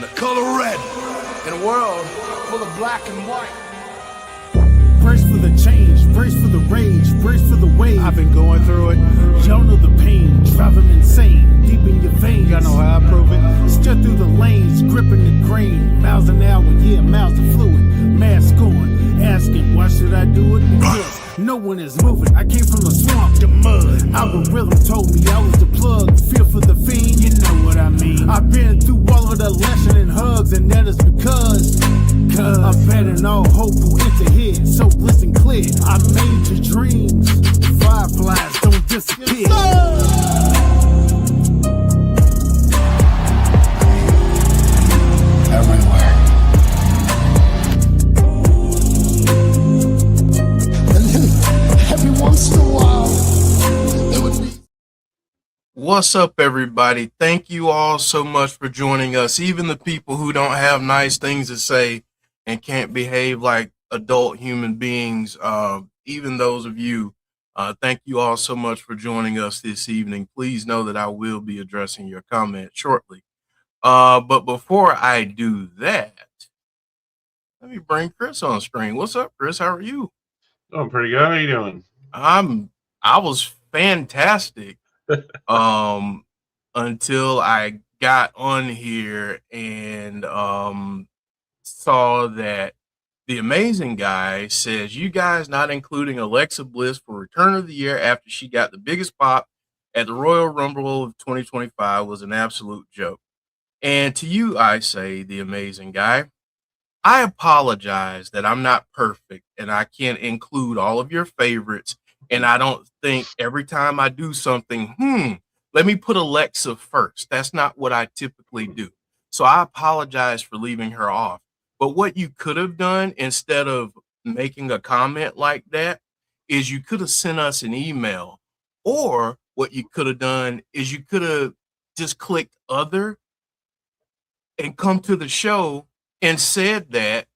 the color red in a world full of black and white. Brace for the change, brace for the rage, brace for the wave. I've been going through it. Y'all know the pain, driving insane, deep in your veins. Y'all know how I prove it. Steer through the lanes, gripping the grain. Miles an hour, yeah, miles of fluid. Mask on, asking, why should I do it? Because no one is moving. I came from the swamp, the mud. Algorithm told me I was the plug. Feel for the fiend, you know what I mean. I've been through all of the lashing and hugs, and that is because I'm betting all hope will enter here. So listen clear, I made your dreams. Fireflies don't disappear. Everywhere. And then every once in a while, there would be. What's up, everybody? Thank you all so much for joining us. Even the people who don't have nice things to say and can't behave like adult human beings, even those of you, thank you all so much for joining us this evening. Please know that I will be addressing your comments shortly. But before I do that, let me bring Chris on screen. What's up, Chris? How are you? Oh, pretty good. How you doing? I was fantastic. Until I got on here and saw that the amazing guy says you guys not including Alexa Bliss for Return of the Year after she got the biggest pop at the Royal Rumble of 2025 was an absolute joke. And to you, I say, the amazing guy, I apologize that I'm not perfect and I can't include all of your favorites. And I don't think every time I do something, let me put Alexa first. That's not what I typically do. So I apologize for leaving her off. But what you could have done instead of making a comment like that is you could have sent us an email. Or what you could have done is you could have just clicked other and come to the show and said that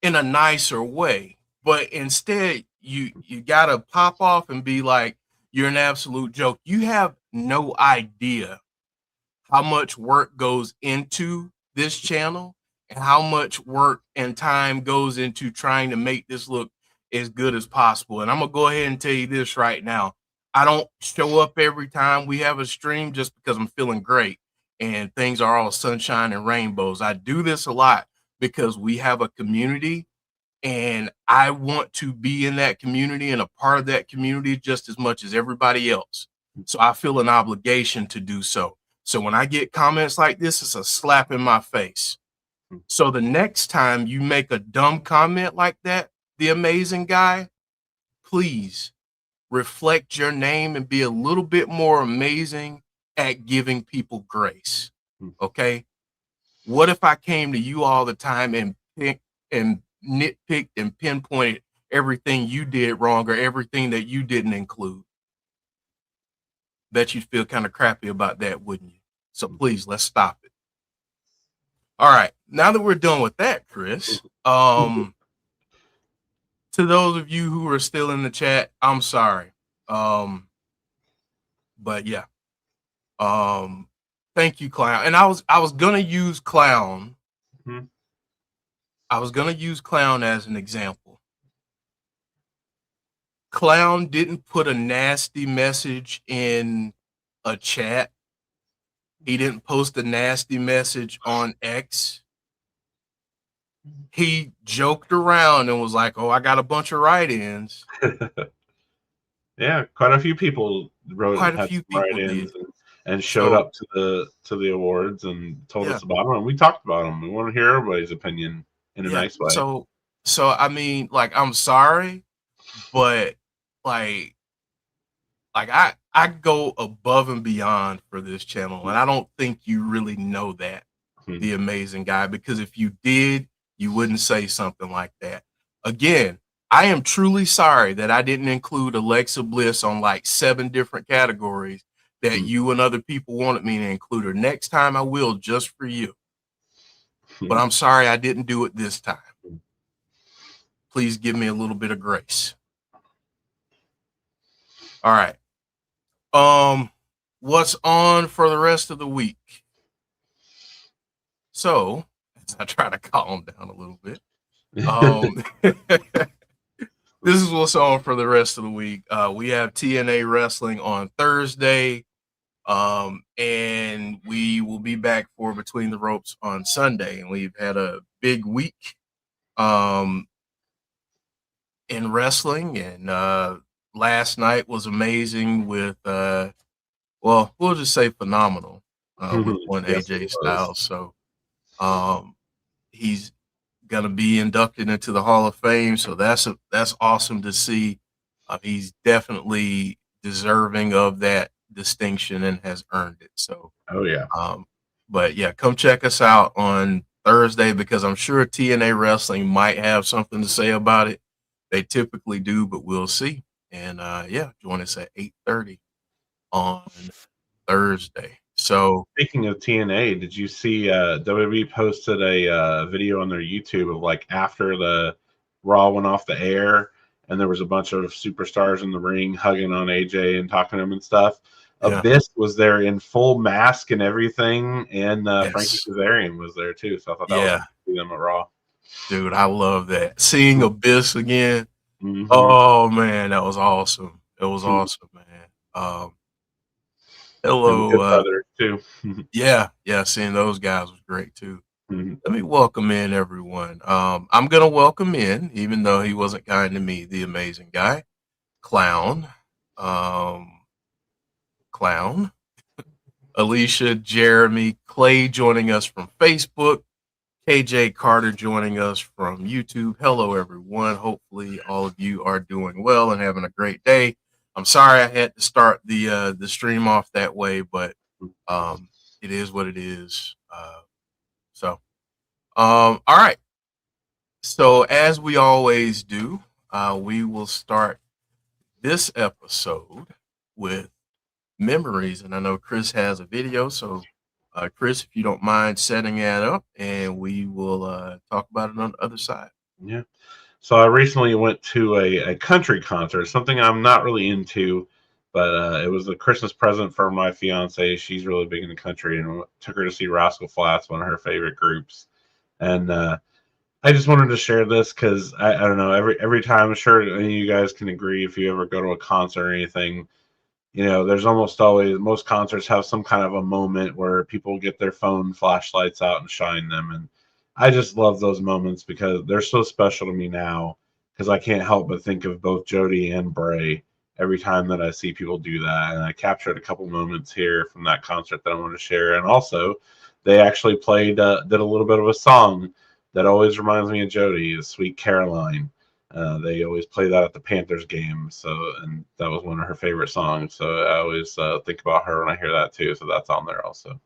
in a nicer way. But instead, you gotta pop off and be like, you're an absolute joke. You have no idea how much work goes into this channel and how much work and time goes into trying to make this look as good as possible. And I'm gonna go ahead and tell you this right now. I don't show up every time we have a stream just because I'm feeling great and things are all sunshine and rainbows. I do this a lot because we have a community and I want to be in that community and a part of that community just as much as everybody else. So I feel an obligation to do so. So when I get comments like this, it's a slap in my face. So the next time you make a dumb comment like that, the amazing guy, please reflect your name and be a little bit more amazing at giving people grace. Okay? What if I came to you all the time and nitpicked and pinpointed everything you did wrong or everything that you didn't include? Bet you'd feel kind of crappy about that, wouldn't you? So please, let's stop it. All right, now that we're done with that, Chris, to those of you who are still in the chat, I'm sorry. But yeah, thank you, Clown. And I was gonna use Clown. I was gonna use Clown as an example. Clown didn't put a nasty message in a chat. He didn't post a nasty message on X. He joked around and was like, "Oh, I got a bunch of write-ins." Yeah, quite a few people wrote Quite a few people did. and showed up to the awards and told us about them. And we talked about them. We want to hear everybody's opinion in a nice way. So I mean, like, I'm sorry, but like I go above and beyond for this channel, and I don't think you really know that, the amazing guy, because if you did, you wouldn't say something like that. Again, I am truly sorry that I didn't include Alexa Bliss on like 7 different categories that you and other people wanted me to include her. Next time I will, just for you. But I'm sorry I didn't do it this time. Please give me a little bit of grace. All right. What's on for the rest of the week? So as I try to calm down a little bit, this is what's on for the rest of the week. We have TNA wrestling on Thursday, and we will be back for Between the Ropes on Sunday. And we've had a big week in wrestling, and last night was amazing with well, we'll just say phenomenal with one Yes, AJ it was. Styles. So he's going to be inducted into the Hall of Fame. So that's awesome to see. He's definitely deserving of that distinction and has earned it. So, Oh yeah. But yeah, come check us out on Thursday because I'm sure TNA Wrestling might have something to say about it. They typically do, but we'll see. And yeah, join us at 8:30 on Thursday. So speaking of TNA, did you see WWE posted a video on their YouTube of like after the Raw went off the air and there was a bunch of superstars in the ring hugging on AJ and talking to him and stuff. yeah. Abyss was there in full mask and everything, and Frankie Yes. Kazarian was there too. So I thought that was Yeah. cool to see them at Raw. Dude, I love that. Seeing Abyss again. Mhm. Oh man, that was awesome. It was awesome, man. And Hello. Good Brothers too. Yeah, seeing those guys was great too. Mhm. Let me welcome in everyone. I'm gonna welcome in, even though he wasn't kind to me, the amazing guy, Clown. Clown. Alicia, Jeremy, Clay joining us from Facebook. KJ Carter joining us from YouTube. Hello, everyone. Hopefully, all of you are doing well and having a great day. I'm sorry I had to start the stream off that way, but it is what it is. All right. So as we always do, we will start this episode with memories, and I know Chris has a video, so. Chris, if you don't mind setting that up, and we will talk about it on the other side. Yeah. So I recently went to a country concert, something I'm not really into, but it was a Christmas present for my fiance. She's really big in the country, and took her to see Rascal Flatts, one of her favorite groups. And I just wanted to share this because I don't know, every time, I'm sure any of you guys can agree, if you ever go to a concert or anything, you know, there's almost always, most concerts have some kind of a moment where people get their phone flashlights out and shine them. And I just love those moments because they're so special to me now, because I can't help but think of both Jodie and Bray every time that I see people do that. And I captured a couple moments here from that concert that I want to share. And also, they actually did a little bit of a song that always reminds me of Jodie, Sweet Caroline. They always play that at the Panthers game, and that was one of her favorite songs. So I always think about her when I hear that too. So that's on there also.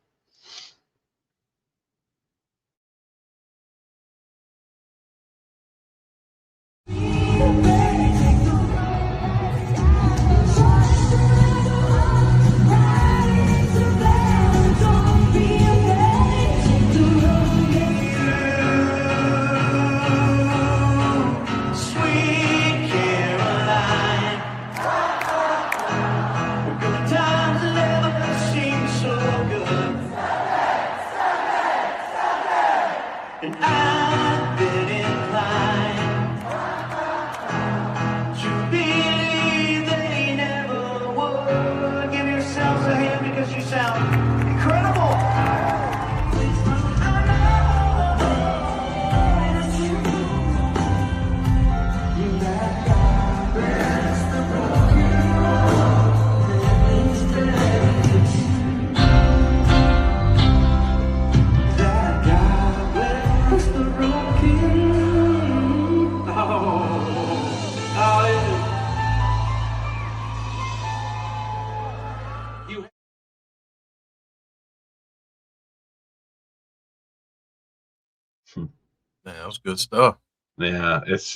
Man, that was good stuff. Yeah, it's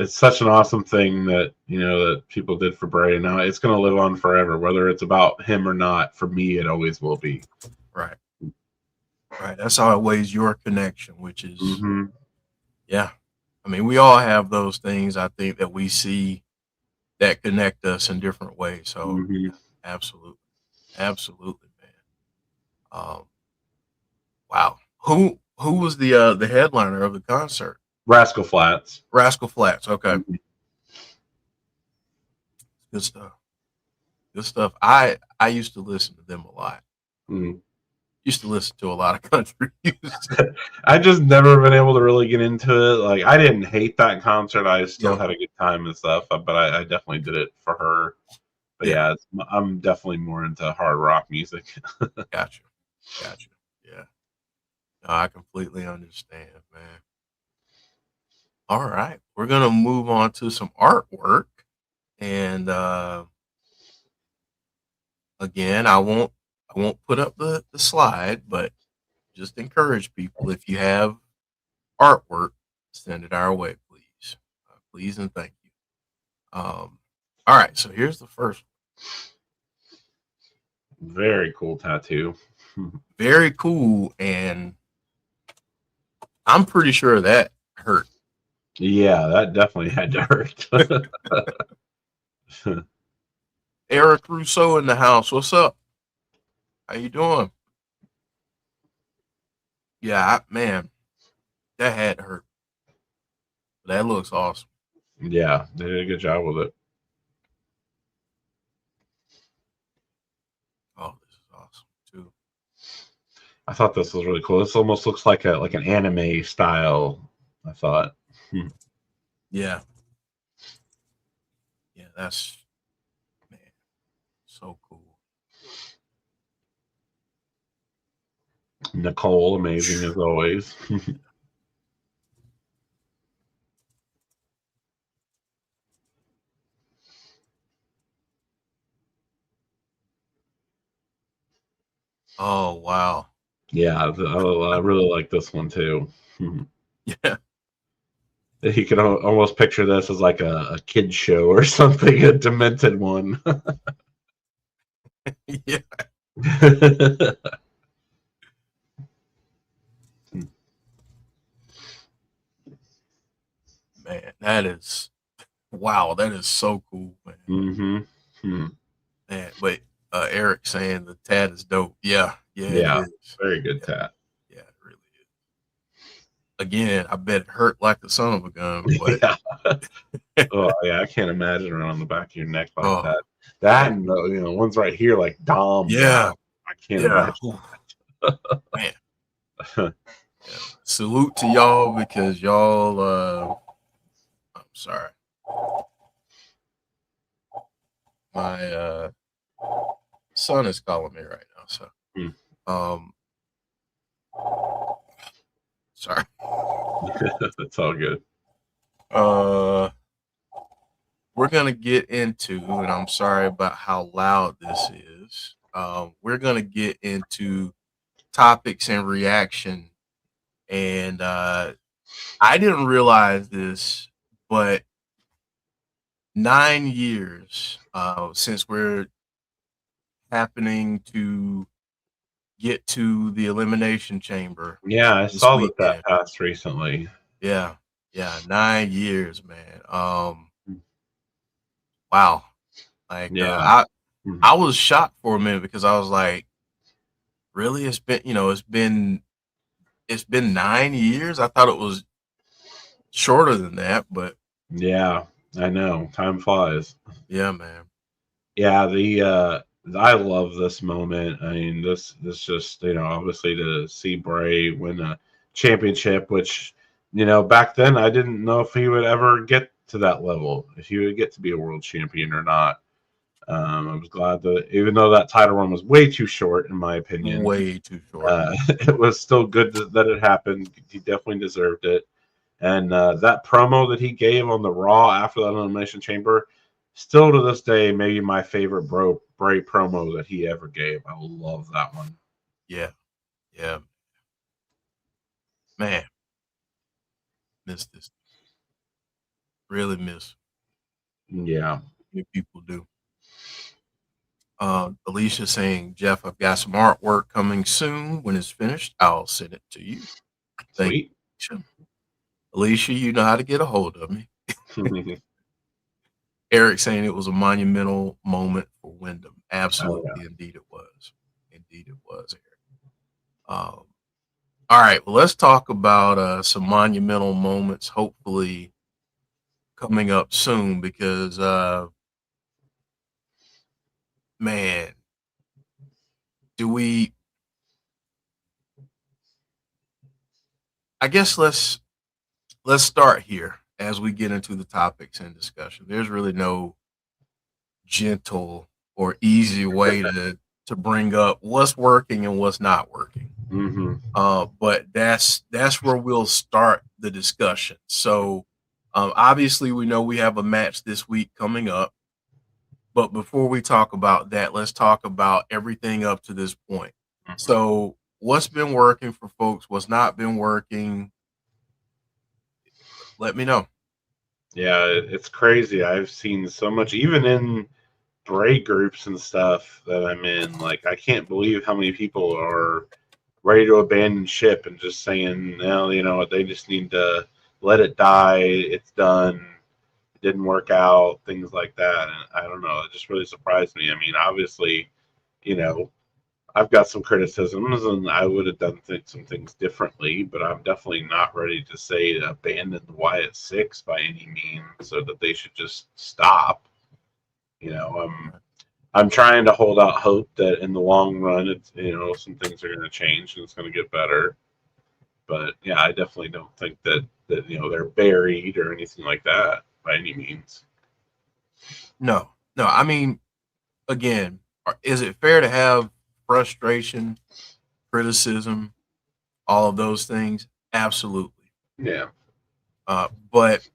such an awesome thing that, you know, that people did for Bray. Now it's going to live on forever, whether it's about him or not. For me, it always will be. Right. That's always your connection, which is, yeah. I mean, we all have those things, I think, that we see that connect us in different ways. So, absolutely, man. Wow. Who was the headliner of the concert? Rascal Flatts. Rascal Flatts. Okay. Mhm. Good stuff. Good stuff. I used to listen to them a lot. Mhm. Used to listen to a lot of country music. I just never been able to really get into it. Like, I didn't hate that concert. I still Yeah. had a good time and stuff, but I definitely did it for her. But Yeah. I'm definitely more into hard rock music. Gotcha. Gotcha. Yeah. No, I completely understand, man. All right. We're gonna move on to some artwork. And again, I won't put up the slide, but just encourage people, if you have artwork, send it our way, please. Please and thank you. All right, so here's the first one. Very cool tattoo. Very cool, and I'm pretty sure that hurt. Yeah, that definitely had to hurt. Eric Rousseau in the house. What's up? How you doing? Yeah, man, that had to hurt. That looks awesome. Yeah, they did a good job with it. Oh, this is awesome too. I thought this was really cool. This almost looks like an anime style. I thought. Yeah. Yeah, that's, man, so cool. Nicole, amazing as always. Oh, wow. Yeah, I really like this one too. Yeah. You can almost picture this as like a kid show or something, a demented one. Yeah. Man, that is, wow, that is so cool, man. Mm-hmm. Man, but Eric saying the tat is dope. Yeah, yeah, Yeah, it is. very good Yeah, tat. yeah, it really is. Again, I bet it hurt like the son of a gun, but Yeah. Oh yeah, I can't imagine around the back of your neck like oh, that. That and one's right here like Dom. yeah, I can't yeah, imagine. man. Yeah. Salute to y'all, because y'all. I'm sorry, my son is calling me right now, so um, sorry. It's all good. We're gonna get into, and I'm sorry about how loud this is. We're gonna get into topics and reaction, and I didn't realize this, but 9 years since we're happening to get to the elimination chamber Yeah, I this saw that weekend. passed recently. Yeah, yeah, 9 years, man. Wow. Like Yeah. I was shocked for a minute, because I was like, really? It's been, it's been 9 years. I thought it was shorter than that, but Yeah, I know. Time flies. yeah, man. Yeah, I love this moment. I mean, this just obviously to see Bray win a championship, which back then I didn't know if he would ever get to that level, if he would get to be a world champion or not. I was glad that even though that title run was way too short, in my opinion, Way too short. it was still good that it happened. He definitely deserved it. And that promo that he gave on the Raw after that Elimination Chamber, still to this day, maybe my favorite Bray promo that he ever gave. I love that one. Yeah. Yeah. Man. Miss this. Really miss. Yeah. If people do. Alicia saying, Jeff, I've got some artwork coming soon. When it's finished, I'll send it to you. Thank Sweet. you, Alicia. You know how to get a hold of me. Eric saying it was a monumental moment for Wyndham. Absolutely, Oh, yeah. indeed it was. Indeed it was, Eric. All All right, well, let's talk about some monumental moments, hopefully coming up soon, because man, do we? I guess let's start here as we get into the topics and discussion. There's really no gentle or easy way to bring up what's working and what's not working. Mm-hmm. But that's where we'll start the discussion. So obviously we know we have a match this week coming up. But before we talk about that, let's talk about everything up to this point. Mm-hmm. So what's been working for folks, what's not been working, let me know. Yeah, it's crazy. I've seen so much, even in Bray groups and stuff that I'm in. Like, I can't believe how many people are ready to abandon ship and just saying, well, you know what, they just need to let it die. It's done. It didn't work out, things like that. And I don't know. It just really surprised me. I mean, obviously, you know, I've got some criticisms and I would have done some things differently, but I'm definitely not ready to say to abandon the Wyatt Sicks by any means, so that they should just stop. You know, I'm trying to hold out hope that in the long run, it's, you know, some things are going to change and it's going to get better. But yeah, I definitely don't think that you know, they're buried or anything like that by any means. No. I mean, again, is it fair to have frustration, criticism, all of those things? Absolutely. Yeah. But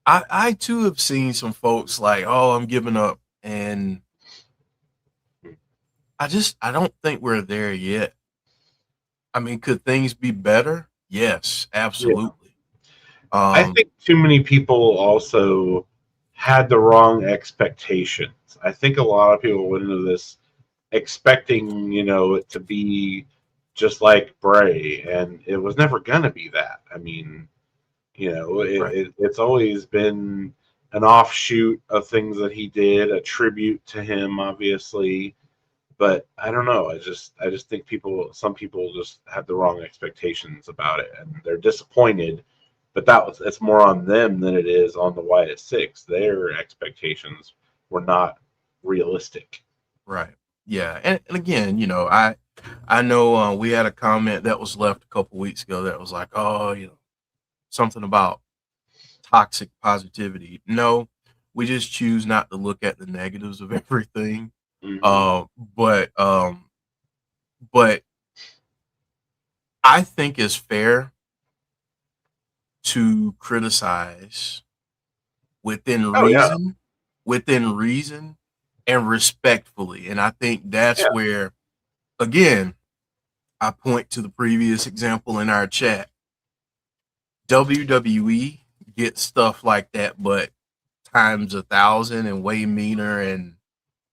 I too have seen some folks like, oh, I'm giving up. And I don't think we're there yet. I mean, could things be better? Yes, absolutely. I think too many people also had the wrong expectations. I think a lot of people went into this expecting, you know, it to be just like Bray, and it was never going to be that. I mean, you know, it's always been an offshoot of things that he did, a tribute to him, obviously. But I don't know. I just think some people just had the wrong expectations about it, and they're disappointed. But it's more on them than it is on the Wyatt Sicks. Their expectations were not realistic. Right. Yeah. And again, you know, I know we had a comment that was left a couple weeks ago that was like, oh, you know, something about toxic positivity. No, we just choose not to look at the negatives of everything. Mm-hmm. But I think it's fair to criticize within Oh yeah, reason and respectfully. And I think that's yeah, where, again, I point to the previous example in our chat. WWE gets stuff like that, but times 1,000 and way meaner, and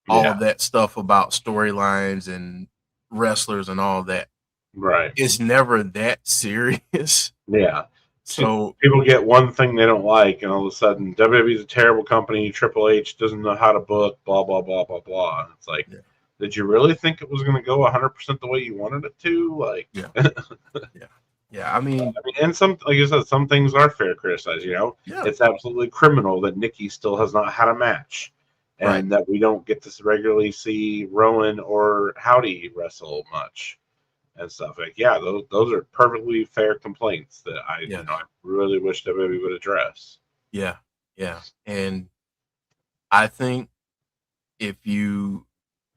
all yeah. of that stuff about storylines and wrestlers and all that. Right. It's never that serious. Yeah. So People get one thing they don't like, and all of a sudden, WWE's a terrible company. Triple H doesn't know how to book. Blah blah blah blah blah. And it's like, yeah, did you really think it was going to go 100% the way you wanted it to? Like, yeah, yeah. I mean, and some, like you said, some things are fair to criticize. You know, yeah, it's absolutely criminal that Nikki still has not had a match, and right. that we don't get to regularly see Rowan or Howdy wrestle much and stuff. Like, yeah, those are perfectly fair complaints that Yeah. you know, I really wish WWE would address. Yeah, and I think if you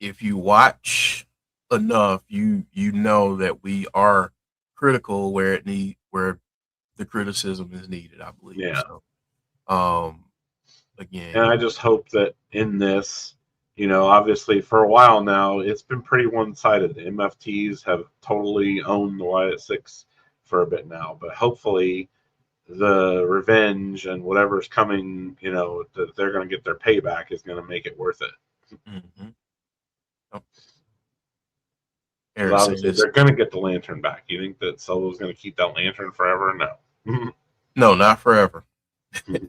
watch enough, you know that we are critical where the criticism is needed, I believe. Yeah. So, again, And I just hope that in this, you know, obviously for a while now, it's been pretty one-sided. The MFTs have totally owned the Wyatt Sicks for a bit now, but hopefully the revenge and whatever's coming, you know, that they're going to get their payback is going to make it worth it. mm-hmm. Oh. Because Eric, say obviously this. they're going to get the lantern back. You think that Solo's going to keep that lantern forever? No. No, not forever.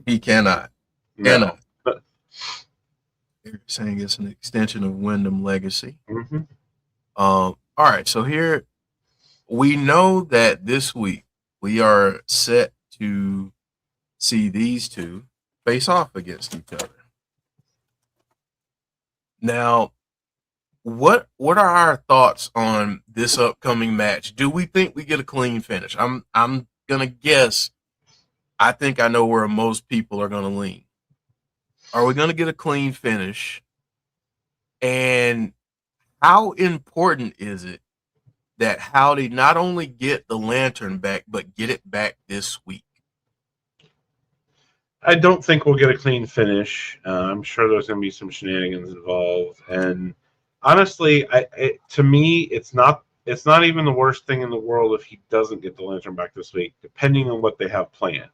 He cannot. No. Eric saying it's an extension of Wyndham legacy. Mm-hmm. All right, so here, we know that this week we are set to see these two face off against each other. Now, what are our thoughts on this upcoming match? Do we think we get a clean finish? I'm gonna guess. I think I know where most people are gonna lean. Are we gonna get a clean finish? And how important is it that Howdy not only get the lantern back, but get it back this week? I don't think we'll get a clean finish. I'm sure there's going to be some shenanigans involved, and honestly, to me, it's not even the worst thing in the world if he doesn't get the lantern back this week, depending on what they have planned.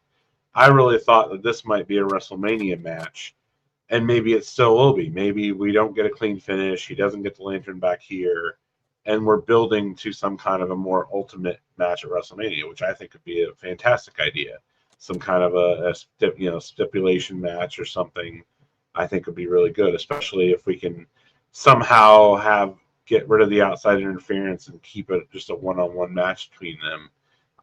I really thought that this might be a WrestleMania match, and maybe it still will be. Maybe we don't get a clean finish. He doesn't get the lantern back here, and we're building to some kind of a more ultimate match at WrestleMania, which I think would be a fantastic idea. Some kind of a stipulation match or something, I think would be really good, especially if we can somehow get rid of the outside interference and keep it just a one-on-one match between them.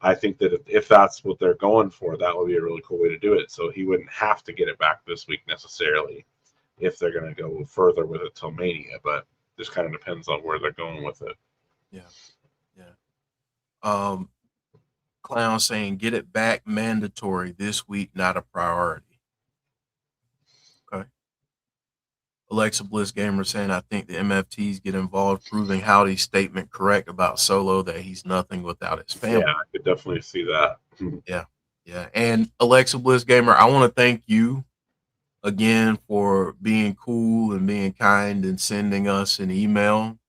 I think that if that's what they're going for, that would be a really cool way to do it. So he wouldn't have to get it back this week necessarily if they're going to go further with it till Mania, but just kind of depends on where they're going with it. Yeah. Clown saying get it back mandatory this week, not a priority. Okay. Alexa Bliss Gamer saying I think the MFTs get involved, proving Howdy's statement correct about Solo, that he's nothing without his family. Yeah, I could definitely see that. Yeah. And Alexa Bliss Gamer, I want to thank you again for being cool and being kind and sending us an email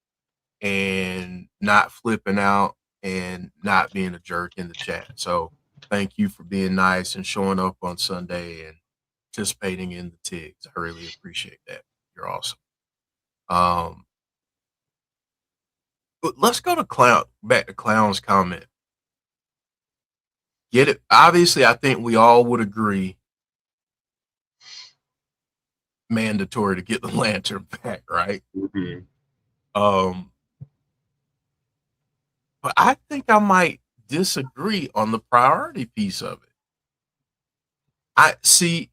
and not flipping out and not being a jerk in the chat. So thank you for being nice and showing up on Sunday and participating in the TIGs. I really appreciate that. You're awesome. But let's go to back to Clown's comment. Get it. Obviously, I think we all would agree mandatory to get the lantern back, right? Mm-hmm. But I think I might disagree on the priority piece of it.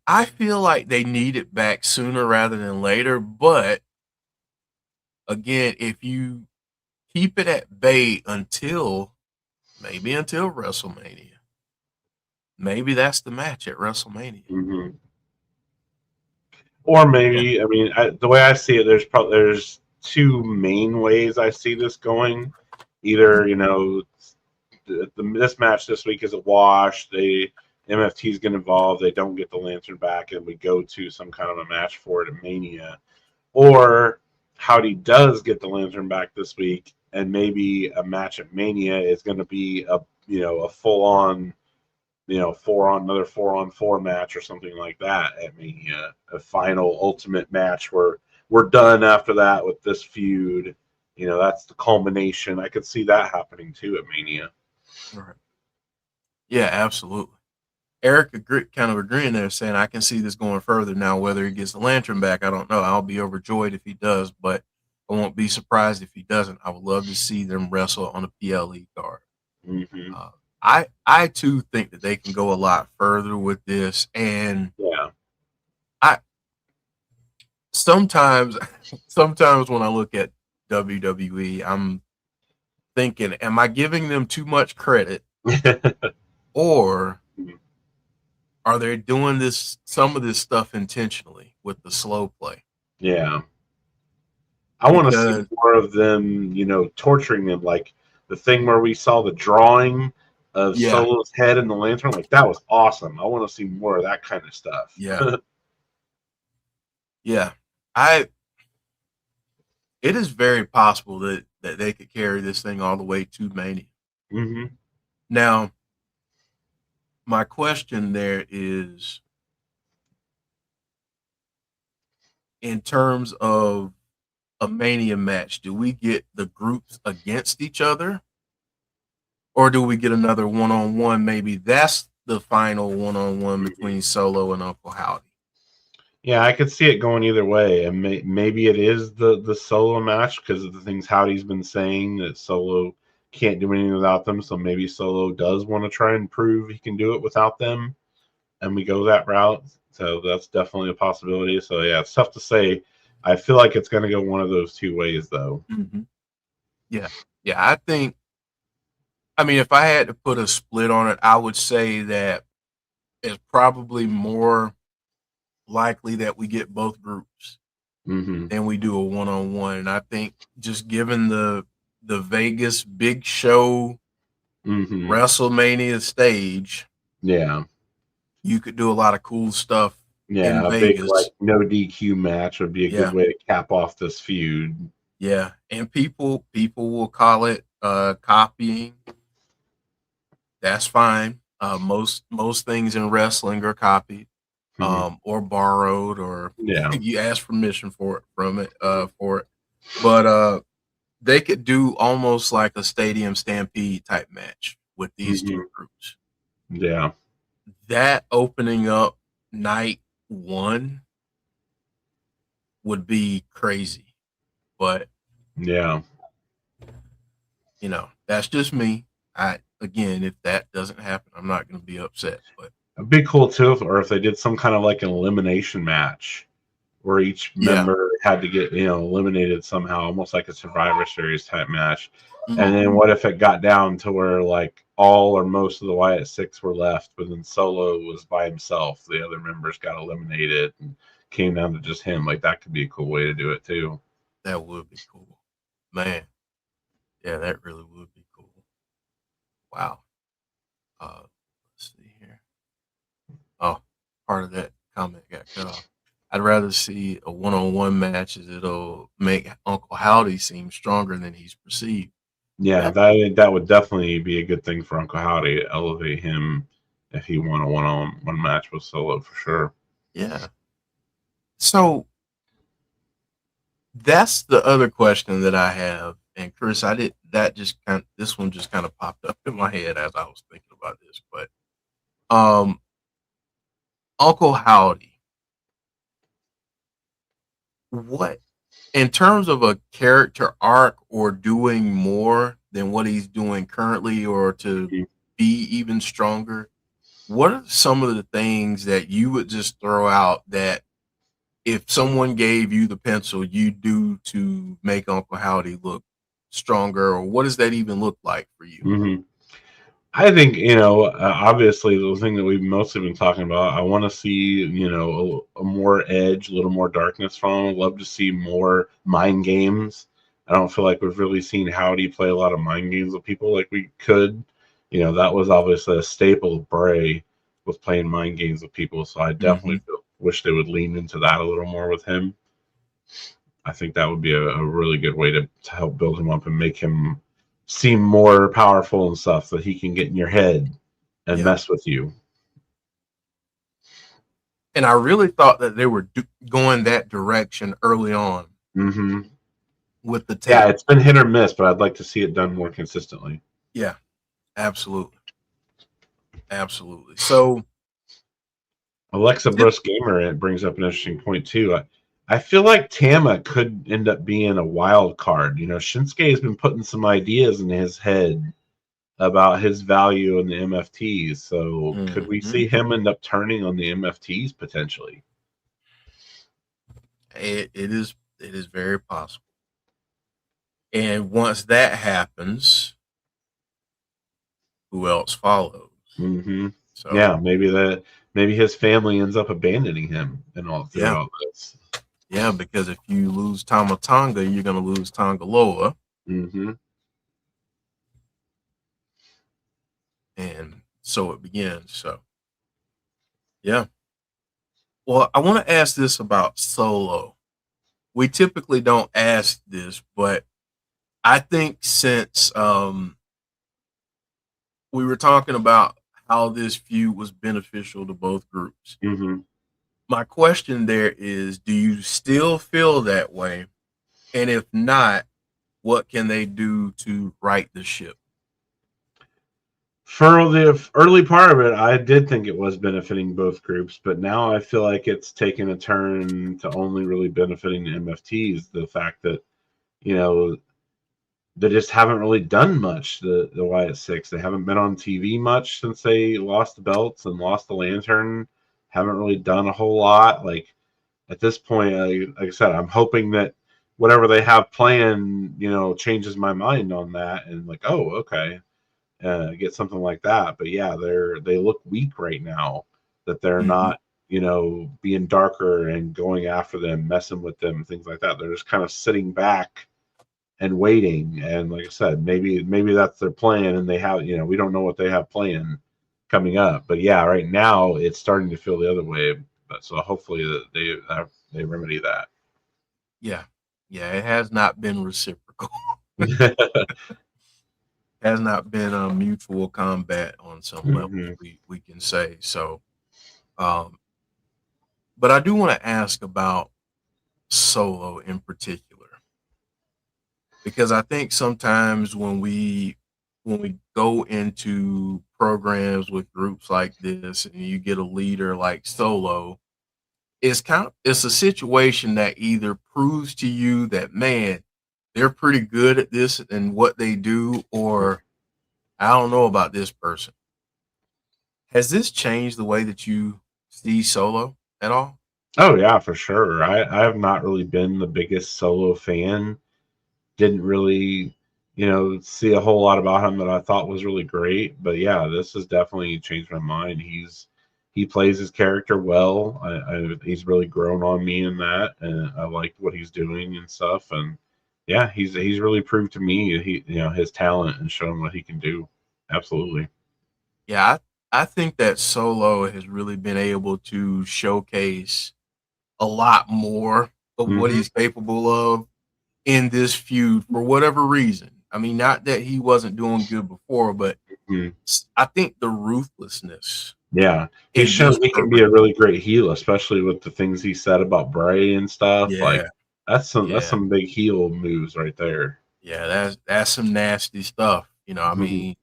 I feel like they need it back sooner rather than later, but again, if you keep it at bay until WrestleMania, maybe that's the match at WrestleMania. Mm-hmm. Or maybe, I mean, the way I see it, there's two main ways I see this going. Either, this match this week is a wash. MFTs get involved. They don't get the lantern back, and we go to some kind of a match for it at Mania. Or Howdy does get the lantern back this week, and maybe a match at Mania is going to be a full-on, another 4-on-4 match or something like that at Mania. A final ultimate match where we're done after that with this feud. That's the culmination. I could see that happening too at Mania. Right. Yeah, absolutely. Eric kind of agreeing there, saying I can see this going further now. Whether he gets the lantern back, I don't know. I'll be overjoyed if he does, but I won't be surprised if he doesn't. I would love to see them wrestle on a PLE card. Mm-hmm. I too think that they can go a lot further with this, and sometimes when I look at WWE, I'm thinking, am I giving them too much credit, or are they doing some of this stuff intentionally with the slow play? Yeah, I want to see more of them, torturing them, like the thing where we saw the drawing of Solo's head in the lantern. Like, that was awesome. I want to see more of that kind of stuff. Yeah. Yeah. It is very possible that they could carry this thing all the way to Mania. Mm-hmm. Now, my question there is, in terms of a Mania match, do we get the groups against each other? Or do we get another one-on-one? Maybe that's the final one-on-one between Solo and Uncle Howdy. Yeah, I could see it going either way. And maybe it is the Solo match because of the things Howdy's been saying, that Solo can't do anything without them. So maybe Solo does want to try and prove he can do it without them, and we go that route. So that's definitely a possibility. So yeah, it's tough to say. I feel like it's going to go one of those two ways, though. Mm-hmm. Yeah. I think. I mean, if I had to put a split on it, I would say that it's probably more likely that we get both groups than we do a one-on-one. And I think just given the Vegas big show WrestleMania stage, you could do a lot of cool stuff in a Vegas. big like no DQ match would be a good way to cap off this feud. Yeah, and people will call it copying. That's fine. Most things in wrestling are copied. Or borrowed, or you ask permission for it. But they could do almost like a stadium stampede type match with these two groups. Yeah, that opening up night one would be crazy, but that's just me. Again, if that doesn't happen, I'm not going to be upset, but. It'd be cool too, if they did some kind of like an elimination match where each member had to get eliminated somehow, almost like a Survivor Series type match. And then what if it got down to where like all or most of the Wyatt Sicks were left, but then Solo was by himself. The other members got eliminated and came down to just him. Like that could be a cool way to do it too. That would be cool, man. Yeah, that really would be cool. Wow. Let's see here. Oh, part of that comment got cut off. I'd rather see a one-on-one match as it'll make Uncle Howdy seem stronger than he's perceived. Yeah, that would definitely be a good thing for Uncle Howdy to elevate him if he won a one-on-one match with Solo for sure. Yeah. So that's the other question that I have. And Chris, this one just kind of popped up in my head as I was thinking about this, but Uncle Howdy, what, in terms of a character arc or doing more than what he's doing currently or to be even stronger, what are some of the things that you would just throw out that if someone gave you the pencil, you do to make Uncle Howdy look stronger, or what does that even look like for you? I think, obviously the thing that we've mostly been talking about, I want to see, a more edge, a little more darkness from him. I'd love to see more mind games. I don't feel like we've really seen Howdy play a lot of mind games with people like we could. That was obviously a staple of Bray, was playing mind games with people. So I definitely wish they would lean into that a little more with him. I think that would be a really good way to help build him up and make him seem more powerful and stuff, so he can get in your head and mess with you. And I really thought that they were going that direction early on with the tape. Yeah, it's been hit or miss, but I'd like to see it done more consistently. Yeah, absolutely. So Alexa Bruce Gamer, it brings up an interesting point too. I feel like Tama could end up being a wild card. Shinsuke has been putting some ideas in his head about his value in the MFTs. So could we see him end up turning on the MFTs potentially? It is very possible. And once that happens, who else follows? So yeah, maybe his family ends up abandoning him and all this. Yeah, because if you lose Tama Tonga, you're going to lose Tongaloa. And so it begins. So, yeah. Well, I want to ask this about Solo. We typically don't ask this, but I think since we were talking about how this feud was beneficial to both groups, my question there is, do you still feel that way? And if not, what can they do to right the ship? For the early part of it, I did think it was benefiting both groups, but now I feel like it's taken a turn to only really benefiting the MFTs. The fact that, they just haven't really done much. The Wyatt Sicks, they haven't been on TV much since they lost the belts and lost the lantern. Haven't really done a whole lot. Like at this point, like I said, I'm hoping that whatever they have planned, changes my mind on that, and like, oh, okay, get something like that. But yeah, they look weak right now. That they're not, being darker and going after them, messing with them, things like that. They're just kind of sitting back and waiting. And like I said, maybe that's their plan, and they have, we don't know what they have planned coming up. But yeah, right now it's starting to feel the other way. But so hopefully that they remedy that. Yeah. Yeah. It has not been reciprocal. Has not been a mutual combat on some levels, we can say. So, but I do want to ask about Solo in particular, because I think sometimes when we go into programs with groups like this and you get a leader like Solo, it's a situation that either proves to you that, man, they're pretty good at this and what they do, or I don't know about this person. Has this changed the way that you see Solo at all? Oh yeah, for sure. I have not really been the biggest Solo fan. Didn't really, see a whole lot about him that I thought was really great. But yeah, this has definitely changed my mind. He plays his character well. He's really grown on me in that, and I liked what he's doing and stuff. And yeah, he's really proved to me his talent and shown what he can do. Absolutely. Yeah, I think that Solo has really been able to showcase a lot more of what Hmm. he's capable of in this feud for whatever reason. I mean, not that he wasn't doing good before, but I think the ruthlessness Yeah, he's in this shown he can be program. a really great heel, especially with the things he said about Bray and stuff. Like Yeah, that's yeah, some big heel moves right there. yeah. That's some nasty stuff. I Mhm. mean,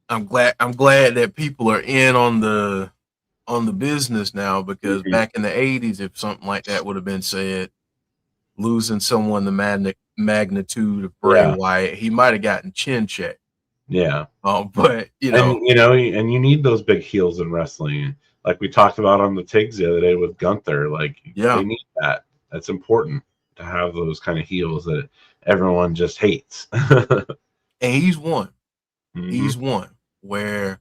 I'm glad that people are in on the business now, because Mhm. back in the 80s, if something like that would have been said, losing someone the magnitude of Bray Yeah, Wyatt, he might have gotten chin checked. yeah, But and you need those big heels in wrestling, like we talked about on the Tigs the other day with Gunther. Like they yeah, need that. That's important to have those kind of heels that everyone just hates. and he's one. Hmm. He's one where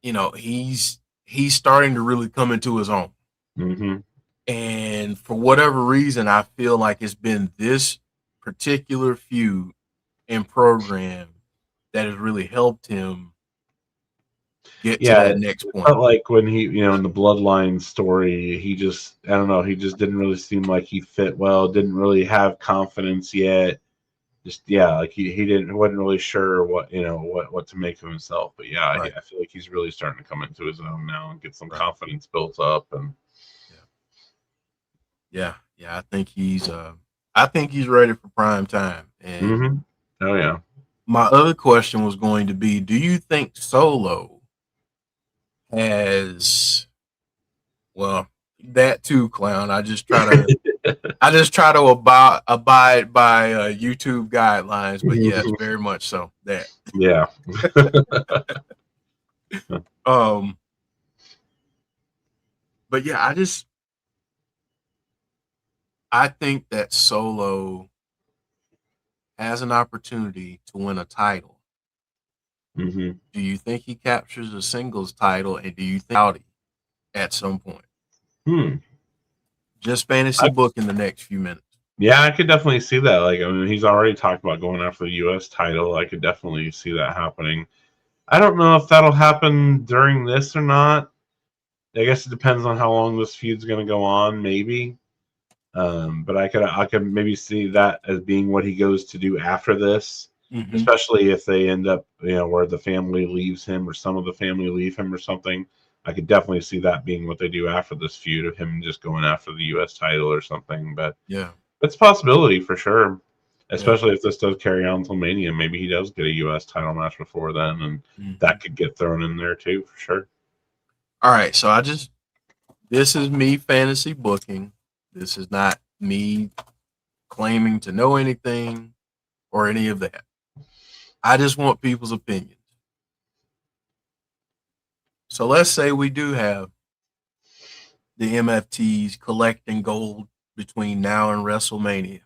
he's starting to really come into his own. Hmm. And for whatever reason, I feel like it's been this particular feud and program that has really helped him get to Yeah, that it next point. felt like when he, in the Bloodline story, he just, I don't know, he just didn't really seem like he fit well, didn't really have confidence yet. Just, yeah, like wasn't really sure what to make of himself. But yeah, Right. I feel like he's really starting to come into his own now and get some Right. confidence built up. And Yeah. Yeah. Yeah. I think he's ready for prime time. And hmm. Oh yeah. my other question was going to be, do you think Solo has, well, that too, clown. I just try to abide by YouTube guidelines, but yes, very much so that. Yeah. Um, but yeah, I think that Solo has an opportunity to win a title. Hmm. Do you think he captures a singles title, and do you think Howdy at some point? Hmm. Just fantasy I, book in the next few minutes. yeah, I could definitely see that. Like, I mean, he's already talked about going after the U.S. title. I could definitely see that happening. I don't know if that'll happen during this or not. I guess it depends on how long this feud's going to go on, maybe. But I could maybe see that as being what he goes to do after this, Mm-hmm. especially if they end up, where the family leaves him or some of the family leave him or something. I could definitely see that being what they do after this feud of him just going after the U.S. title or something. But Yeah, it's a possibility for sure, yeah. especially if this does carry on until Mania. Maybe he does get a U.S. title match before then, and Mm-hmm. that could get thrown in there too for sure. All right, so this is me fantasy booking. This is not me claiming to know anything or any of that. I just want people's opinions. So let's say we do have the MFTs collecting gold between now and WrestleMania.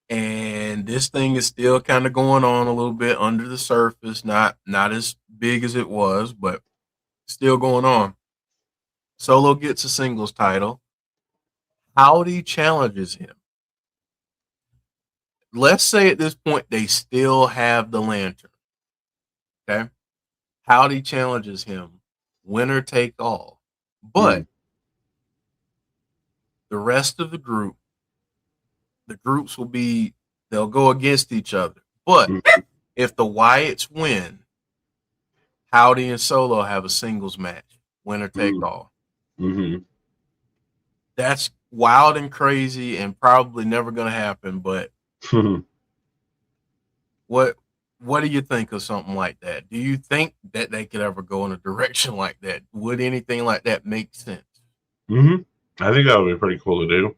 And this thing is still kind of going on a little bit under the surface, not as big as it was, but still going on. Solo gets a singles title. Howdy challenges him. Let's say at this point they still have the lantern. Okay. Howdy challenges him, winner take all. But the rest of the groups will be, they'll go against each other. But if the Wyatts win, Howdy and Solo have a singles match, winner take all. That's wild and crazy and probably never going to happen. But what do you think of something like that? Do you think that they could ever go in a direction like that? Would anything like that make sense? I think that would be pretty cool to do.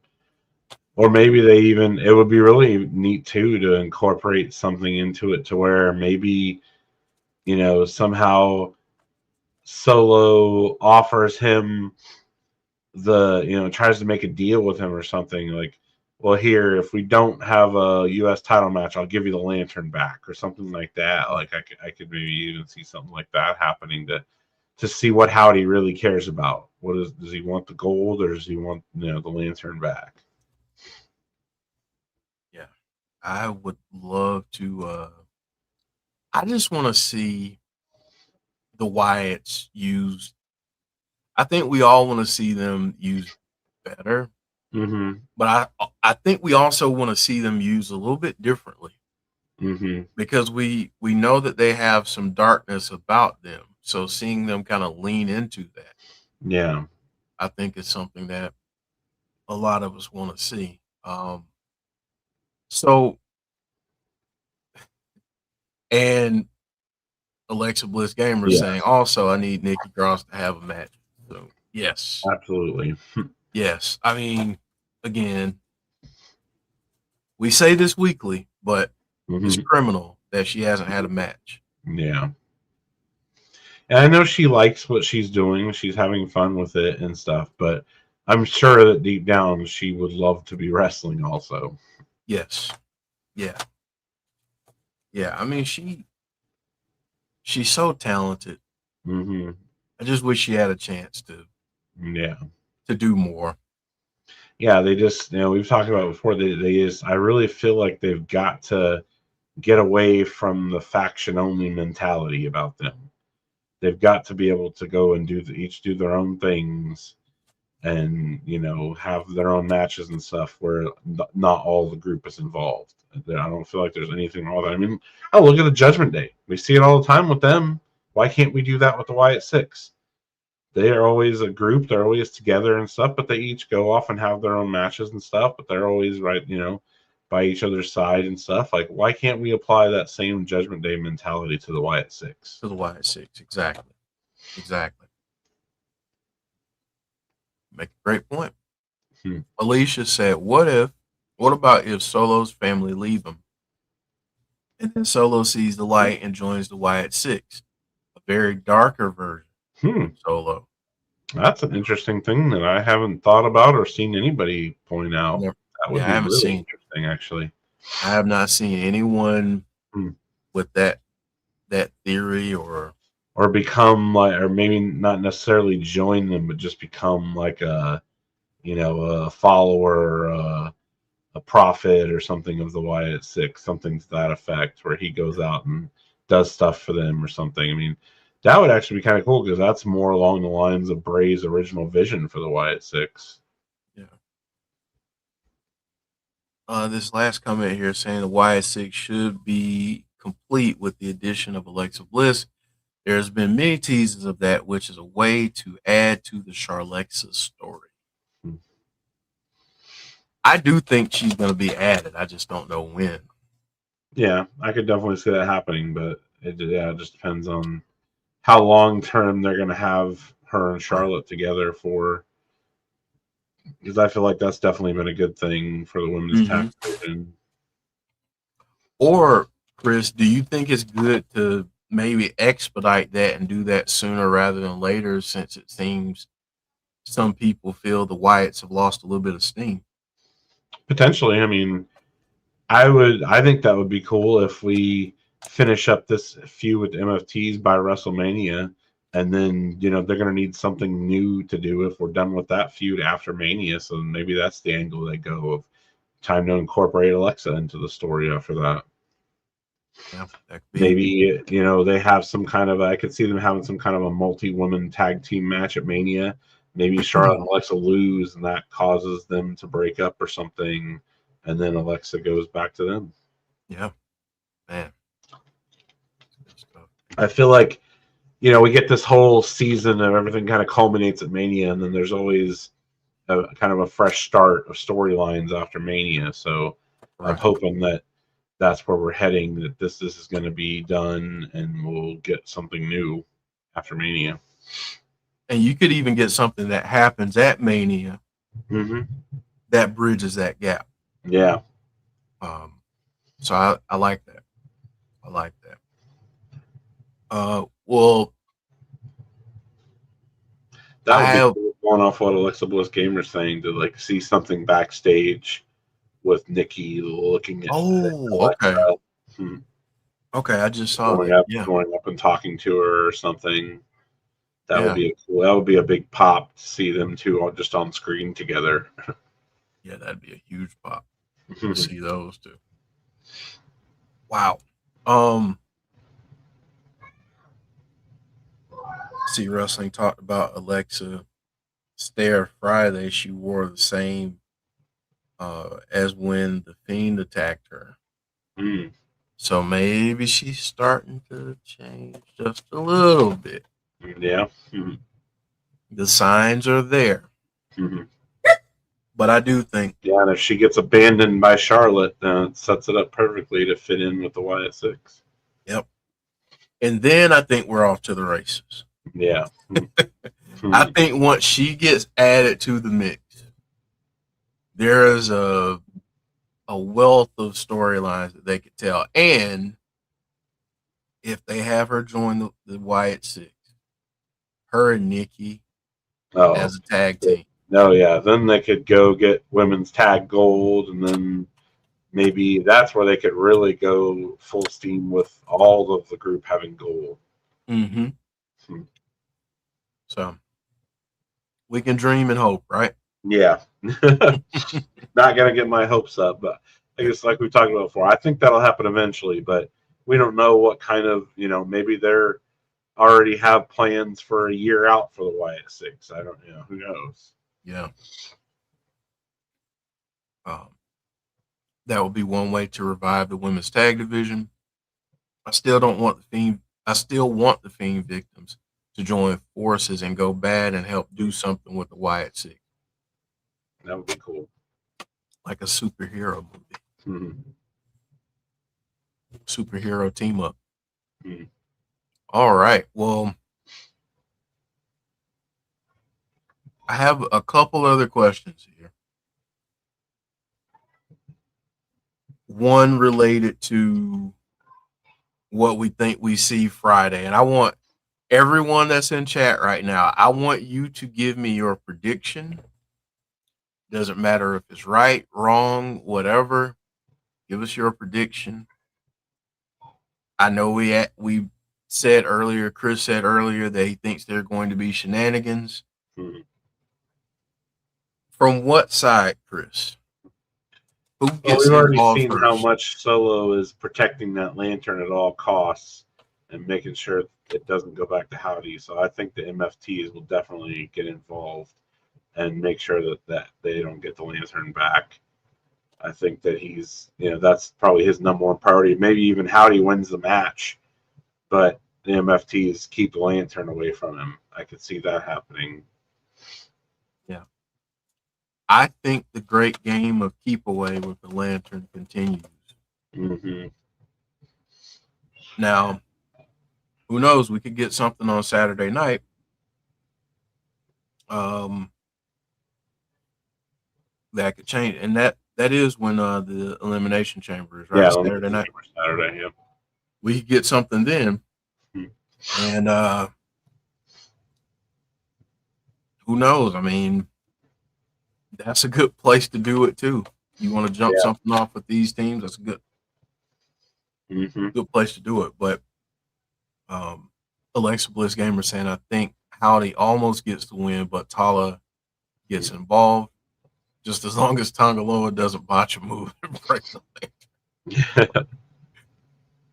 Or maybe it would be really neat too to incorporate something into it to where maybe, somehow Solo offers him tries to make a deal with him or something like, well, here, if we don't have a U.S. title match, I'll give you the lantern back or something like that. Like I could maybe even see something like that happening to see what Howdy really cares about. Does he want the gold or does he want, the lantern back? Yeah, I would love to. I just want to see the Wyatts used. I think we all want to see them used better. But I think we also want to see them used a little bit differently. Because we know that they have some darkness about them. So seeing them kind of lean into that. Yeah. I think it's something that a lot of us want to see. And Alexa Bliss Gamer saying also I need Nikki Cross to have a match. So yes. Absolutely. Yes. I mean, again, we say this weekly, but it's criminal that she hasn't had a match. Yeah. And I know she likes what she's doing. She's having fun with it and stuff, but I'm sure that deep down she would love to be wrestling also. Yes. Yeah. Yeah. I mean, she's so talented. I just wish she had a chance to do more. Yeah, they just, we've talked about before, I really feel like they've got to get away from the faction only mentality about them. They've got to be able to go and each do their own things and, have their own matches and stuff where not all the group is involved. I don't feel like there's anything wrong with that. I mean, look at the Judgment Day. We see it all the time with them. Why can't we do that with the Wyatt Sicks? They are always a group. They're always together and stuff, but they each go off and have their own matches and stuff, but they're always right, by each other's side and stuff. Like, why can't we apply that same Judgment Day mentality to the Wyatt Sicks? To the Wyatt Sicks, exactly. Make a great point. Alicia said, what about if Solo's family leave him? And then Solo sees the light and joins the Wyatt Sicks, a very darker version of Solo. That's an interesting thing that I haven't thought about or seen anybody point out. That would be really interesting, actually. I have not seen anyone with that theory or become like, or maybe not necessarily join them, but just become like a follower, a prophet or something of the Wyatt Sicks, something to that effect, where he goes out and does stuff for them or something. I mean, that would actually be kind of cool because that's more along the lines of Bray's original vision for the Wyatt Sicks. Yeah. This last comment here saying the Wyatt Sicks should be complete with the addition of Alexa Bliss. There's been many teases of that, which is a way to add to the Charlexa story. I do think she's going to be added. I just don't know when. Yeah, I could definitely see that happening, but it just depends on how long term they're going to have her and Charlotte together for. because I feel like that's definitely been a good thing for the women's tag division. Or, Chris, do you think it's good to maybe expedite that and do that sooner rather than later, since it seems some people feel the Wyatts have lost a little bit of steam? Potentially, I mean, I think that would be cool if we finish up this feud with MFTs by WrestleMania, and then they're going to need something new to do if we're done with that feud after Mania. So maybe that's the angle they go of time to incorporate Alexa into the story after that. Yeah, that could be. Maybe they have some kind of I could see them having some kind of a multi-woman tag team match at Mania. Maybe Charlotte and Alexa lose, and that causes them to break up or something, and then Alexa goes back to them. Yeah, man. I feel like we get this whole season of everything kind of culminates at Mania, and then there's always a kind of a fresh start of storylines after Mania. So I'm hoping that that's where we're heading, that this is going to be done, and we'll get something new after Mania. And you could even get something that happens at Mania that bridges that gap. Yeah. So I like that. I like that. Well, that would be cool, going off what Alexa Bliss Gamer's saying, to like see something backstage with Nikki looking at. Okay. Okay, I just saw going that. Going up and talking to her or something. That would be cool. That would be a big pop to see them two all just on screen together. Yeah, that'd be a huge pop to see those two. Wow. See, Wrestling talked about Alexa Stare Friday. She wore the same as when the Fiend attacked her. So maybe she's starting to change just a little bit. Yeah. The signs are there. But I do think. Yeah, and if she gets abandoned by Charlotte, it sets it up perfectly to fit in with the Wyatt Sicks. Yep. And then I think we're off to the races. Yeah. I think once she gets added to the mix, there is a wealth of storylines that they could tell. And if they have her join the Wyatt Sicks, her and Nikki as a tag team. No, yeah. Then they could go get women's tag gold, and then maybe that's where they could really go full steam with all of the group having gold. So we can dream and hope, right? Yeah. Not gonna get my hopes up, but I guess like we talked about before, I think that'll happen eventually, but we don't know what kind of, maybe they're already have plans for a year out for the Wyatt Sicks. I don't know. Who knows? Yeah. That would be one way to revive the women's tag division. I still want the Fiend victims to join forces and go bad and help do something with the Wyatt Sicks. That would be cool. Like a superhero movie. Superhero team up. All right. Well, I have a couple other questions here. One related to what we think we see Friday. And I want everyone that's in chat right now, I want you to give me your prediction. Doesn't matter if it's right, wrong, whatever. Give us your prediction. I know we said earlier, Chris said earlier that he thinks they're going to be shenanigans. From what side, Chris? Who gets we've already seen first? how much Solo is protecting that lantern at all costs and making sure it doesn't go back to Howdy. So I think the MFTs will definitely get involved and make sure that they don't get the lantern back. I think that he's, that's probably his number one priority. Maybe even Howdy wins the match, but the MFTs keep the lantern away from him. I could see that happening. Yeah. I think the great game of keep away with the lantern continues. Now, who knows? We could get something on Saturday night. that could change, and that is when the elimination chamber is, right? Yeah, Saturday night. Saturday. Yep. We could get something then, and who knows? I mean, that's a good place to do it too. You want to jump something off with these teams? That's a good place to do it. But Alexa Bliss Gamer saying, I think Howdy almost gets the win, but Tala gets involved. Just as long as Tongaloa doesn't botch a move and break the lantern.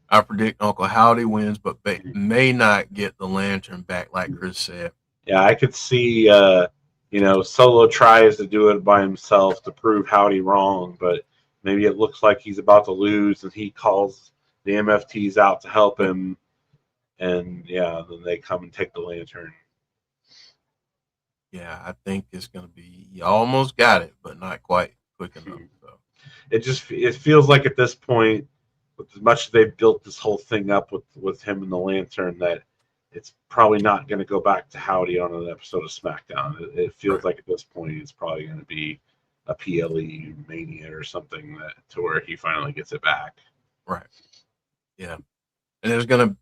I predict Uncle Howdy wins, but may not get the lantern back, like Chris said. Yeah, I could see, Solo tries to do it by himself to prove Howdy wrong, but maybe it looks like he's about to lose, and he calls the MFTs out to help him, and then they come and take the lantern. Yeah, I think it's going to be, he almost got it, but not quite quick enough. So. It feels like at this point, with as much as they've built this whole thing up with him and the lantern, that it's probably not going to go back to Howdy on an episode of SmackDown. It feels like at this point it's probably going to be a PLE Mania or something to where he finally gets it back. Right. Yeah. And there's going to,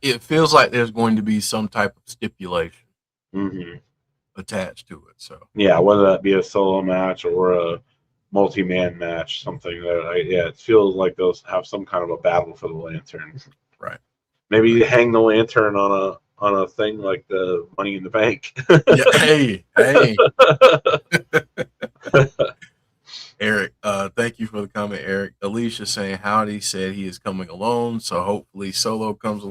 it feels like there's going to be some type of stipulation attached to it. So yeah, whether that be a solo match or a multi-man match, something that it feels like those have some kind of a battle for the lantern. Right. Maybe hang the lantern on a thing like the Money in the Bank. Hey. Eric, thank you for the comment, Eric. Alicia saying Howdy said he is coming alone, so hopefully Solo comes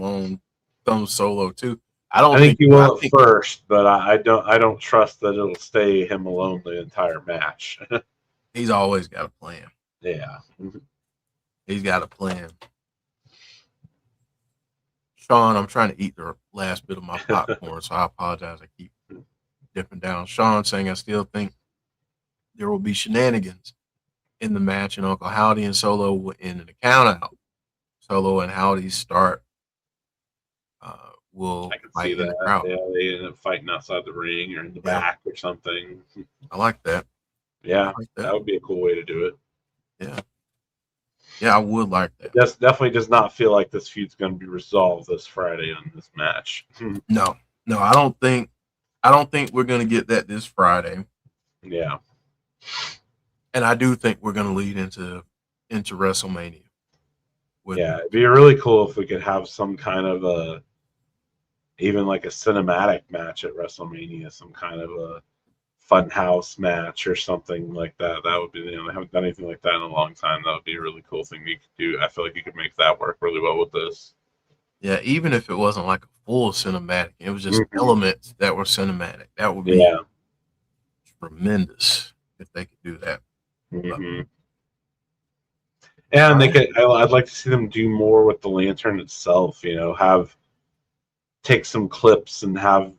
solo too. I think he will at first, but I don't trust that it'll stay him alone the entire match. He's always got a plan. Yeah. He's got a plan. Sean, I'm trying to eat the last bit of my popcorn, so I apologize. I keep dipping down. Sean saying I still think there will be shenanigans in the match, and Uncle Howdy and Solo will end in a count out. Solo and Howdy start will fight in the crowd. Yeah, they end up fighting outside the ring or in the back or something. I like that. Yeah, that would be a cool way to do it. Yeah, I would like that. This definitely does not feel like this feud's going to be resolved this Friday on this match. No, I don't think we're going to get that this Friday. Yeah, and I do think we're going to lead into WrestleMania. It'd be really cool if we could have some kind of even like a cinematic match at WrestleMania, some kind of a funhouse match or something like that. That would be, I haven't done anything like that in a long time. That would be a really cool thing you could do. I feel like you could make that work really well with this. Yeah, even if it wasn't like a full cinematic, it was just elements that were cinematic. That would be tremendous if they could do that. And they could. I'd like to see them do more with the lantern itself. Take some clips and have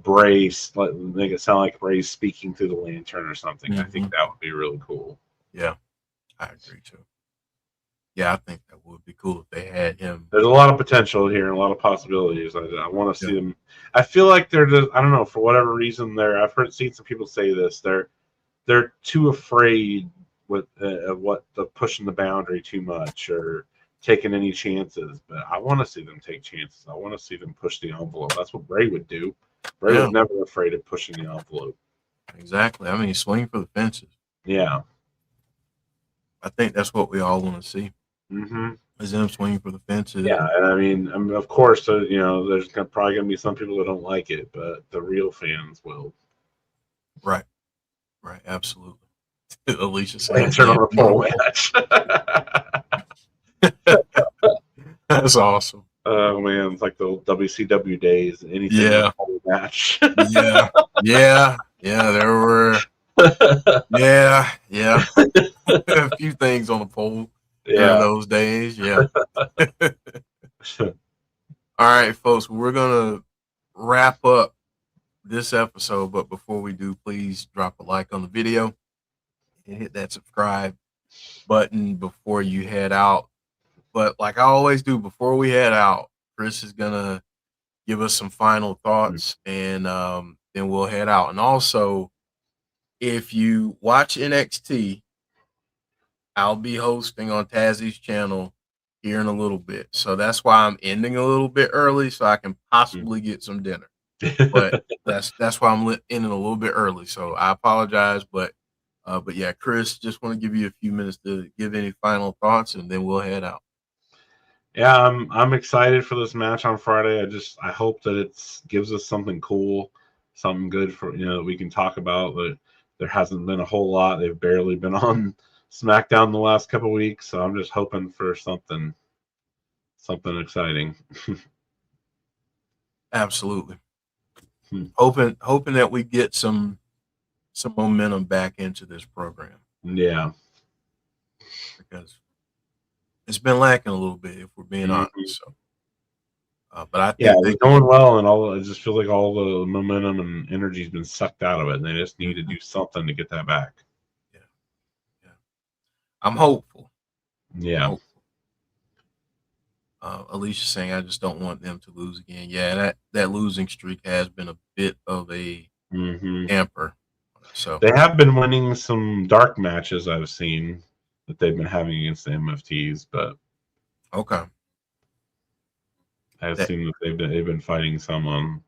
Bray make it sound like Bray's speaking through the lantern or something. I think that would be really cool. Yeah, I agree too. Yeah, I think that would be cool if they had him. There's a lot of potential here and a lot of possibilities. I want to see them. I feel like they're just, I don't know, for whatever reason, I've seen some people say this. They're too afraid of what the pushing the boundary too much or taking any chances. But I want to see them take chances. I want to see them push the envelope. That's what Bray would do. Bray was never afraid of pushing the envelope. Exactly. I mean, swing for the fences. Yeah. I think that's what we all want to see. Is them swinging for the fences. Yeah, and I mean, of course, there's probably going to be some people that don't like it, but the real fans will. Right. Absolutely. Alicia saying, turn on a pole match. That's awesome. Oh man, it's like the WCW days. Anything pole match. Yeah. There were. Yeah. A few things on the pole. Yeah, those days. Yeah. All right, folks. We're gonna wrap up this episode, but before we do, please drop a like on the video and hit that subscribe button before you head out. But like I always do, before we head out, Chris is gonna give us some final thoughts, and then we'll head out. And also, if you watch NXT, I'll be hosting on Tazzy's channel here in a little bit. So that's why I'm ending a little bit early so I can possibly get some dinner. But that's why I'm ending a little bit early. So I apologize, but yeah, Chris, just want to give you a few minutes to give any final thoughts, and then we'll head out. Yeah, I'm excited for this match on Friday. I hope that it gives us something cool, something good for that we can talk about. But there hasn't been a whole lot. They've barely been on SmackDown the last couple of weeks, so I'm just hoping for something exciting. Absolutely. Hoping that we get some momentum back into this program. Yeah, because it's been lacking a little bit, if we're being honest. So, but I think they're going well, and it just feels like all the momentum and energy's been sucked out of it, and they just need to do something to get that back. Yeah. I'm hopeful. Yeah. Alicia's saying, I just don't want them to lose again. Yeah, that losing streak has been a bit of a damper. So they have been winning some dark matches I've seen that they've been having against the MFTs, but okay. I've seen that they've been fighting some on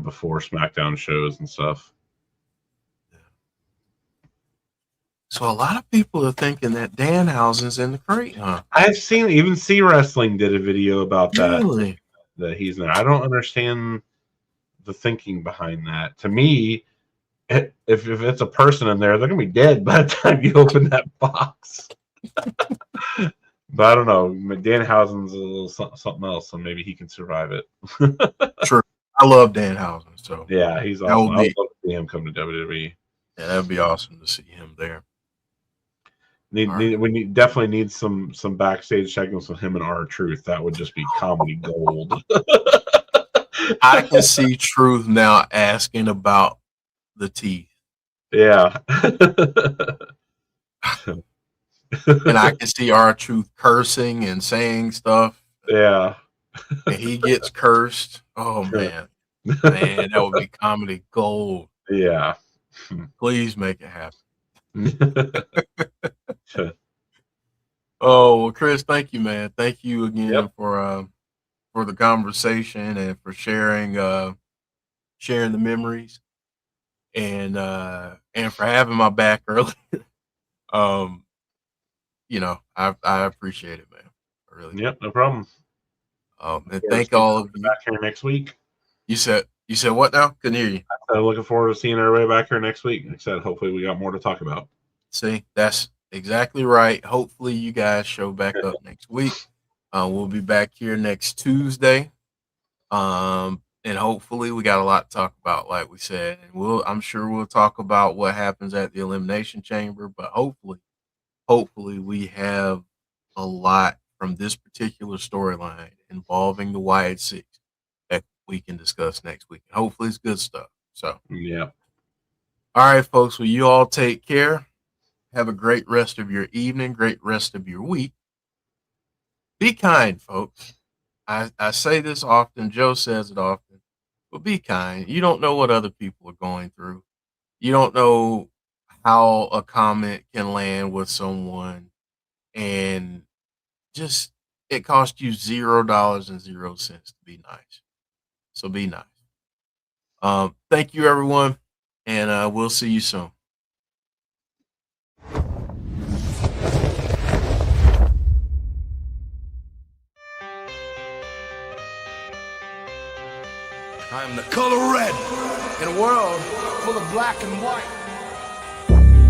before SmackDown shows and stuff. So a lot of people are thinking that Danhausen's in the crate, huh? I've seen even C Wrestling did a video about that. Really? That he's in there. I don't understand the thinking behind that. To me, if it's a person in there, they're gonna be dead by the time you open that box. But I don't know. Danhausen's a little something else, so maybe he can survive it. True. I love Danhausen. So yeah, he's awesome. I would love to see him come to WWE. Yeah, that'd be awesome to see him there. We definitely need some backstage segments with him and R-Truth. That would just be comedy gold. I can see Truth now asking about the teeth. Yeah. And I can see R-Truth cursing and saying stuff. Yeah. And he gets cursed. Oh, man. Man, that would be comedy gold. Yeah. Please make it happen. Oh, well, Chris, thank you, man. Thank you again for the conversation and for sharing the memories and for having my back earlier. I appreciate it, man. I really do. No problem. And thank all of you. Back here next week. You said what now? Couldn't hear you. I'm looking forward to seeing everybody back here next week. Like I said, hopefully we got more to talk about. See, that's exactly right. Hopefully you guys show back up next week. We'll be back here next Tuesday. And hopefully we got a lot to talk about, like we said. And I'm sure we'll talk about what happens at the Elimination Chamber, but hopefully we have a lot from this particular storyline involving the Wyatt Sicks that we can discuss next week. Hopefully it's good stuff. So yeah. All right, folks. Well, you all take care. Have a great rest of your evening, great rest of your week. Be kind, folks. I say this often. Joe says it often. But be kind. You don't know what other people are going through. You don't know how a comment can land with someone. And just, it costs you $0.00 to be nice. So be nice. Thank you, everyone. And we'll see you soon. I'm the color red in a world full of black and white.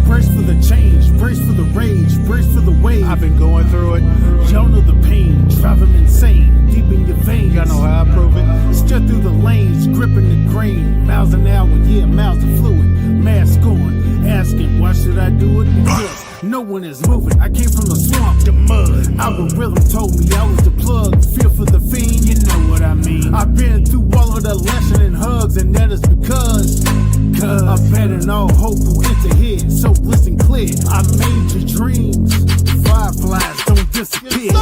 Brace for the change, brace for the rage, brace for the wave. I've been going through it. Y'all know the pain, driving insane, deep in your veins. Y'all know how I prove it. Steer through the lanes, gripping the grain. Miles an hour, yeah, miles of fluid. Mask on, asking, why should I do it? Because no one is moving. I came from the swamp, the mud. Algorithm told me I was the plug. Feel for the fiend, you know what I mean. I've been through all of the lesson and hugs, and that is because I bet in all hope will enter here. So listen clear, I made your dreams. Fireflies don't disappear.